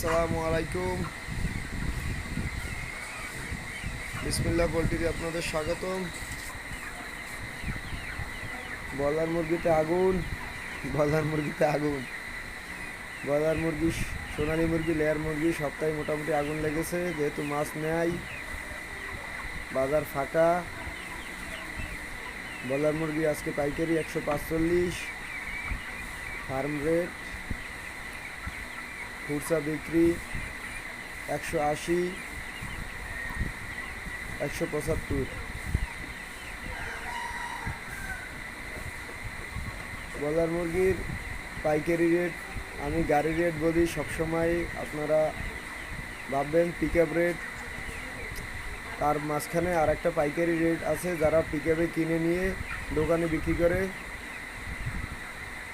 আসসালামু আলাইকুম। বিসমিল্লাহ পোল্ট্রিতে আপনাদের স্বাগতম। ব্রয়লার মুরগিতে আগুন, ব্রয়লার মুরগিতে আগুন। ব্রয়লার মুরগি, সোনালী মুরগি, লেয়ার মুরগি সপ্তাহে মোটামুটি আগুন লেগেছে, যেহেতু মাছ নেয়, বাজার ফাঁকা। ব্রয়লার মুরগি আজকে পাইকারি 145, ফার্ম রেট, খুচরা বিক্রি 180, 175। ব্রয়লার মুরগির পাইকারি রেট, আমি গাড়ি রেট বলি সবসময়, আপনারা ভাববেন পিক আপ রেট। তার মাঝখানে আর একটা পাইকারি রেট আছে, যারা পিক আপে কিনে নিয়ে দোকানে বিক্রি করে,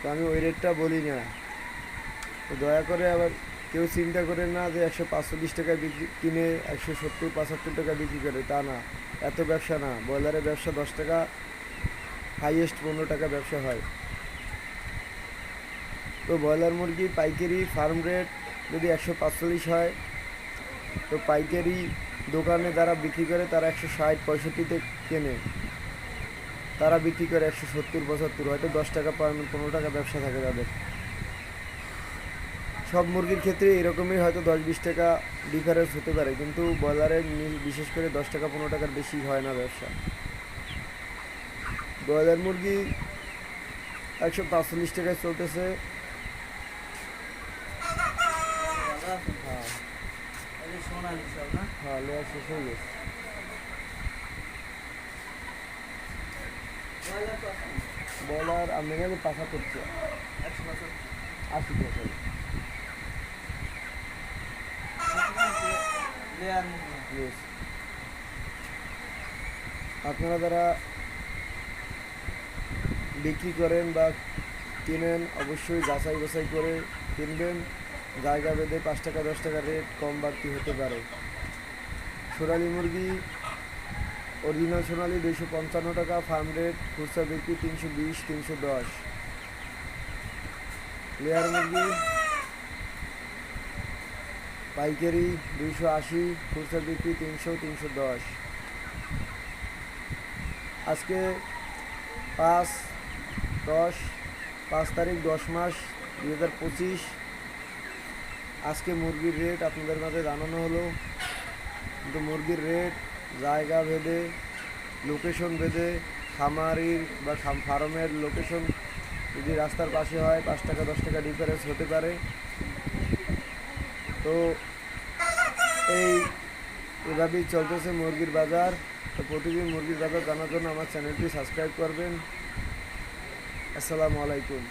তো আমি ওই রেটটা বলি না। তো দয়া করে আবার কেউ চিন্তা করে না যে 145 টাকায় বিক্রি কিনে 170-75 টাকা বিক্রি করে, তা না। এত ব্যবসা না, ব্রয়লারের ব্যবসা 10 টাকা, হাইয়েস্ট 15 টাকা ব্যবসা হয়। তো ব্রয়লার মুরগি পাইকারি ফার্ম রেট যদি 145 হয়, তো পাইকারি দোকানে যারা বিক্রি করে তারা 160-65-তে কেনে, তারা বিক্রি করে 170-75, হয়তো 10 টাকা 15 টাকা ব্যবসা থাকে তাদের। সব মুরগির ক্ষেত্রে এরকমই হয়তো 10-20 টাকা ডিফারেন্স হতে পারে, কিন্তু ব্রয়লারের বিশেষ করে 10 টাকা 15 টাকার বেশি হয় না ব্যবসা। ব্রয়লার মুরগি 145 টাকায় চলতেছে। হ্যাঁ, লেয়ার শেষ হয়ে গেছে। ব্রয়লার আমি গেলে 75, 80 টাকা। Yes. আপনারা যারা বিক্রি করেন বা কিনেন, অবশ্যই যাচাই বাছাই করে কিনবেন। জায়গা ভেদে 5 টাকা 10 টাকা রেট কম বাড়তি হতে পারে। সোনালী মুরগি অরিজিনাল সোনালী 255 টাকা ফার্ম রেট, খুচরা বিক্রি 320-310। লেয়ার মুরগি পাইকারি 280, খুচরা বিক্রি 300-310। আজকে 5 তারিখ 10 মাস 2025। আজকে মুরগির রেট আপনাদের মাঝে জানানো হলো, কিন্তু মুরগির রেট জায়গা ভেদে, লোকেশন ভেদে, খামারির বা ফার্মের লোকেশন যদি রাস্তার পাশে হয় 5 টাকা 10 টাকা ডিফারেন্স হতে পারে। তো এভাবেই চলতেছে মুরগির বাজার। তো প্রতিদিন মুরগির বাজার জানার জন্য আমার চ্যানেলটি সাবস্ক্রাইব করবেন। আসসালামু আলাইকুম।